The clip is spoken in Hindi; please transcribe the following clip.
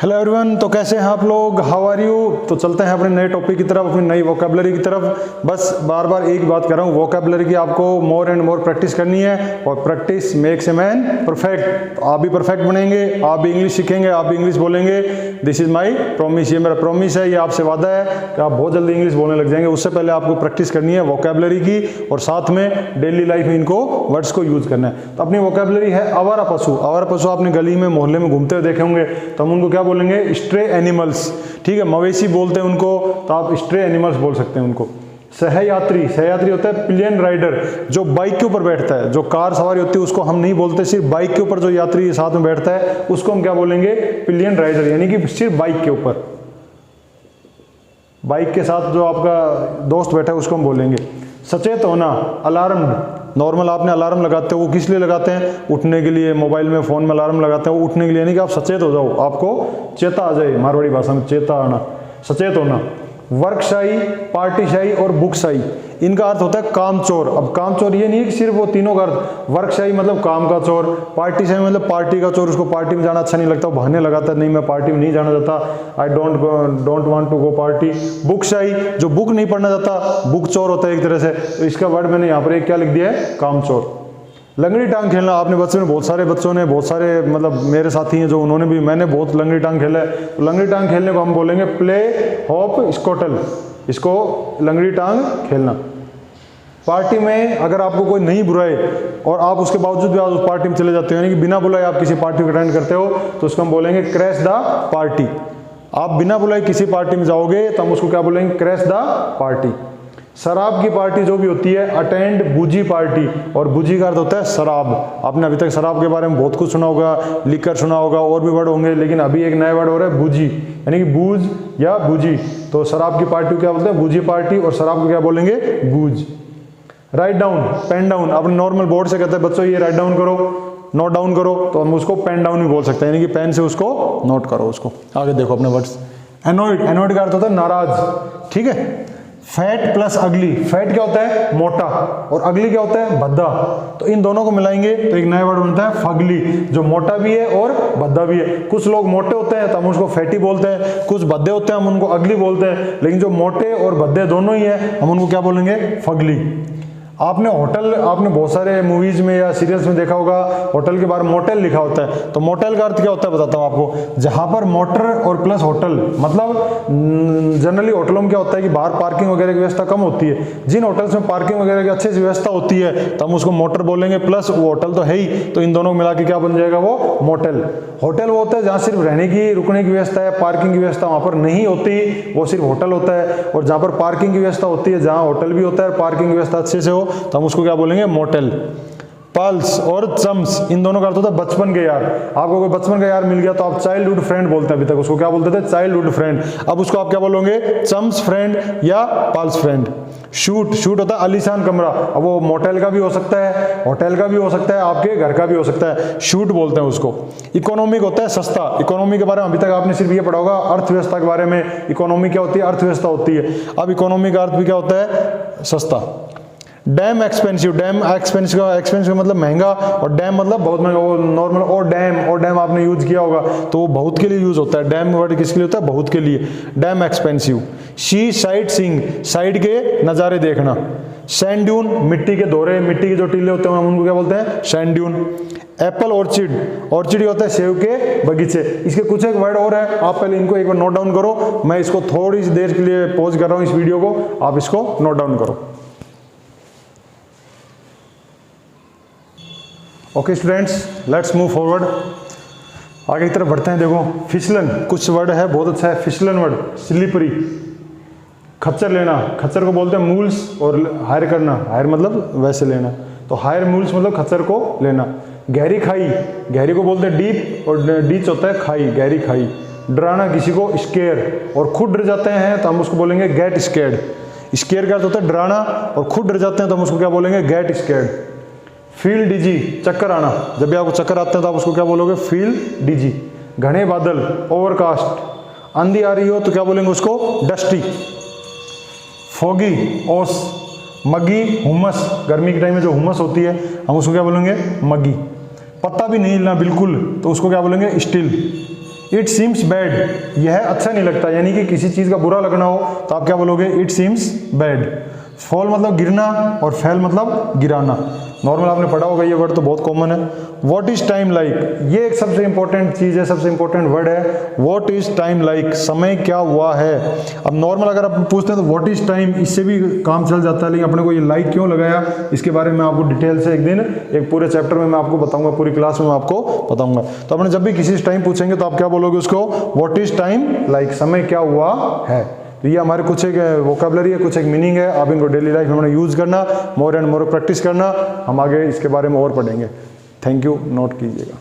हेलो एवरीवन, तो कैसे हैं आप लोग? How are you? तो चलते हैं अपने नए टॉपिक की तरफ, अपनी नई वोकैबुलरी की तरफ। बस बार बार एक बात कर रहा हूँ, वोकैबुलरी की आपको मोर एंड मोर प्रैक्टिस करनी है और practice makes a man perfect. तो आप भी परफेक्ट बनेंगे, आप भी इंग्लिश सीखेंगे, आप भी इंग्लिश बोलेंगे। दिस इज माई प्रॉमिस, ये मेरा प्रॉमिस है, ये आपसे वादा है कि आप बहुत जल्दी इंग्लिश बोलने लग जाएंगे। उससे पहले आपको प्रैक्टिस करनी है वोकैबुलरी की और साथ में डेली लाइफ में इनको वर्ड्स को यूज करना है। तो अपनी वोकैबुलरी है आवारा पशु। आवारा पशु आपने गली में मोहल्ले में घूमते हुए देखे होंगे, तो हम उनको क्या बोलेंगे? Stray animals. ठीक है, मवेशी बोलते हैं उनको, तो आप स्ट्रे एनिमल्स बोल सकते हैं उनको। सहयात्री, सहयात्री होता है पिलियन राइडर, जो बाइक के ऊपर बैठता है। जो कार सवारी होती है उसको हम नहीं बोलते, सिर्फ बाइक के ऊपर जो यात्री साथ में बैठता है उसको हम क्या बोलेंगे? पिलियन राइडर, यानी कि सिर्फ बाइक के ऊपर, बाइक के साथ जो आपका दोस्त बैठा है उसको हम बोलेंगे। सचेत होना, अलार्म। नॉर्मल आपने अलार्म लगाते हो, वो किस लिए लगाते हैं? उठने के लिए। मोबाइल में फोन में अलार्म लगाते हैं वो उठने के लिए, यानी कि आप सचेत हो जाओ, आपको चेता आ जाए। मारवाड़ी भाषा में चेता आना, सचेत होना। वर्कशाही, पार्टीशाही और बुकशाही, इनका अर्थ होता है कामचोर। अब कामचोर ये नहीं है कि सिर्फ वो तीनों का अर्थ। वर्कशाही मतलब काम का चोर, पार्टीशाही मतलब पार्टी का चोर, उसको पार्टी में जाना अच्छा नहीं लगता, बहाने लगाता है, नहीं मैं पार्टी में नहीं जाना चाहता, I don't want to go party. बुकशाही, जो बुक नहीं पढ़ना चाहता, बुक चोर होता है एक तरह से। तो इसका वर्ड मैंने यहाँ पर एक क्या लिख दिया है? कामचोर। लंगड़ी टांग खेलना, आपने बच्चे में बहुत सारे बच्चों ने, बहुत सारे मतलब मेरे साथी हैं जो उन्होंने भी, मैंने बहुत लंगड़ी टांग खेला है। तो लंगड़ी टांग खेलने को हम बोलेंगे प्ले हॉप स्कोटल, इसको लंगड़ी टांग खेलना। पार्टी में अगर आपको कोई नहीं बुलाए और आप उसके बावजूद भी आप उस पार्टी में चले जाते हो, यानी कि बिना बुलाए आप किसी पार्टी को अटेंड करते हो, तो उसको हम बोलेंगे क्रैश द पार्टी। आप बिना बुलाए किसी पार्टी में जाओगे तो हम उसको क्या बोलेंगे? Crash the party. शराब की पार्टी जो भी होती है, अटेंड बूजी पार्टी, और बूजी का अर्थ होता है शराब। आपने अभी तक शराब के बारे में बहुत कुछ सुना होगा, लिकर सुना होगा, और भी वर्ड होंगे, लेकिन अभी एक नया वर्ड हो रहा है बूजी, यानी कि बूज या बूजी। तो शराब की पार्टी क्या बोलते हैं? बूजी पार्टी, और शराब को क्या बोलेंगे? बूज। राइट डाउन, पेन डाउन, अपने नॉर्मल बोर्ड से कहते हैं बच्चों ये राइट डाउन करो, नोट डाउन करो, तो हम उसको पेन डाउन भी बोल सकते हैं, यानी कि पेन से उसको नोट करो। उसको आगे देखो अपने वर्ड्स। एनोइड, एनोइड का अर्थ होता है नाराज। ठीक है। फैट प्लस अगली, फैट क्या होता है? मोटा, और अगली क्या होता है? भद्दा। तो इन दोनों को मिलाएंगे तो एक नया वर्ड बनता है फगली, जो मोटा भी है और भद्दा भी है। कुछ लोग मोटे होते हैं तो हम उसको फैटी बोलते हैं, कुछ भद्दे होते हैं हम उनको अगली बोलते हैं, लेकिन जो मोटे और भद्दे दोनों ही है हम उनको क्या बोलेंगे? फगली। आपने होटल, आपने बहुत सारे मूवीज में या सीरियल्स में देखा होगा, होटल के बाहर मोटेल लिखा होता है। तो मोटेल का अर्थ क्या होता है बताता हूँ आपको। जहां पर मोटर और प्लस होटल, मतलब जनरली होटलों में क्या होता है कि बाहर पार्किंग वगैरह की व्यवस्था कम होती है। जिन होटल्स में पार्किंग वगैरह की अच्छे से व्यवस्था होती है तो हम उसको मोटर बोलेंगे, प्लस वो होटल तो है ही, तो इन दोनों मिला के क्या बन जाएगा? वो मोटेल। होटल वो होता है जहाँ सिर्फ रहने की, रुकने की व्यवस्था है, पार्किंग की व्यवस्था वहाँ पर नहीं होती, वो सिर्फ होटल होता है। और जहाँ पर पार्किंग की व्यवस्था होती है, जहाँ होटल भी होता है, पार्किंग की व्यवस्था अच्छे से हो, तो हम उसको क्या बोलेंगे? मोटेल। पल्स और चम्स, इन दोनों का अर्थ होता है बचपन के यार। आपको कोई बचपन का यार मिल गया तो आप चाइल्डहुड फ्रेंड बोलते हैं, अभी तक उसको क्या बोलते थे? Childhood friend. अब उसको आप क्या बोलोगे? चम्स फ्रेंड या पल्स फ्रेंड। शूट, शूट होता है आलीशान कमरा। अब वो मोटेल का भी हो सकता है, होटल का भी हो सकता है, आपके घर का भी हो सकता है, शूट बोलते हैं उसको। इकोनॉमिक होता है सस्ता। इकोनॉमी के बारे में अभी तक आपने सिर्फ ये पढ़ा होगा अर्थव्यवस्था के बारे में। इकोनॉमी क्या होती है? अर्थव्यवस्था होती है। अब इकोनॉमी का अर्थ भी क्या होता है? सस्ता। डैम एक्सपेंसिव, डैम एक्सपेंसिव का मतलब महंगा, और डैम मतलब बहुत महंगा। वो नॉर्मल और डैम आपने यूज किया होगा तो वो बहुत के लिए यूज होता है। डैम वर्ड किसके लिए होता है? बहुत के लिए। Damn expensive. See sight seeing, side के नज़ारे देखना। सैंड ड्यून, मिट्टी के दौरे, मिट्टी के जो टीले होते हैं हम उनको क्या बोलते हैं? Sand dune. Apple orchid, orchid होता है सेब के बगीचे। इसके कुछ एक वर्ड और है, आप पहले इनको एक बार नोट डाउन करो। मैं इसको थोड़ी सी देर के लिए पॉज कर रहा हूँ इस वीडियो को, आप इसको नोट डाउन करो। Okay students, let's move forward, आगे की तरफ बढ़ते हैं। देखो फिसलन, कुछ वर्ड है बहुत अच्छा है। फिसलन वर्ड, स्लिपरी। खच्चर लेना, खच्चर को बोलते हैं मूल्स, और हायर करना, हायर मतलब वैसे लेना, तो हायर मूल्स मतलब खच्चर को लेना। गहरी खाई, गहरी को बोलते हैं डीप, और डीच होता है खाई, गहरी खाई। डराना किसी को, स्केयर, और खुद डर जाते हैं तो हम उसको बोलेंगे गेट स्केर्ड। स्केयर का अर्थ होता है डराना, और खुद डर जाते हैं तो हम उसको क्या बोलेंगे? Get scared. फील डिजी, चक्कर आना, जब भी आपको चक्कर आते हैं तो आप उसको क्या बोलोगे? फील डिजी। घने बादल, ओवरकास्ट। आंधी आ रही हो तो क्या बोलेंगे उसको? डस्टी। फॉगी, ओस। मगी, हुमस, गर्मी के टाइम में जो हुमस होती है हम उसको क्या बोलेंगे? मगी। पत्ता भी नहीं हिलना बिल्कुल, तो उसको क्या बोलेंगे? स्टिल। इट सीम्स बैड, यह अच्छा नहीं लगता, यानी कि किसी चीज़ का बुरा लगना हो तो आप क्या बोलोगे, इट सीम्स बैड। फॉल मतलब गिरना और फेल मतलब गिराना। नॉर्मल आपने पढ़ा होगा, ये वर्ड तो बहुत कॉमन है। व्हाट इज टाइम लाइक, ये एक सबसे इंपॉर्टेंट चीज़ है, सबसे इंपॉर्टेंट वर्ड है। व्हाट इज टाइम लाइक, समय क्या हुआ है। अब नॉर्मल अगर आप पूछते हैं तो व्हाट इज टाइम, इससे भी काम चल जाता है, लेकिन अपने को ये लाइक क्यों लगाया, इसके बारे में आपको डिटेल से एक दिन एक पूरे चैप्टर में मैं आपको बताऊंगा, पूरी क्लास में मैं आपको बताऊंगा। तो अपने जब भी किसी से टाइम पूछेंगे तो आप क्या बोलोगे उसको, व्हाट इज टाइम लाइक, समय क्या हुआ है। तो ये हमारे कुछ एक वोकैबुलरी है, कुछ एक मीनिंग है, आप इनको डेली लाइफ में यूज़ करना, मोर एंड मोर प्रैक्टिस करना, हम आगे इसके बारे में और पढ़ेंगे। थैंक यू, नोट कीजिएगा।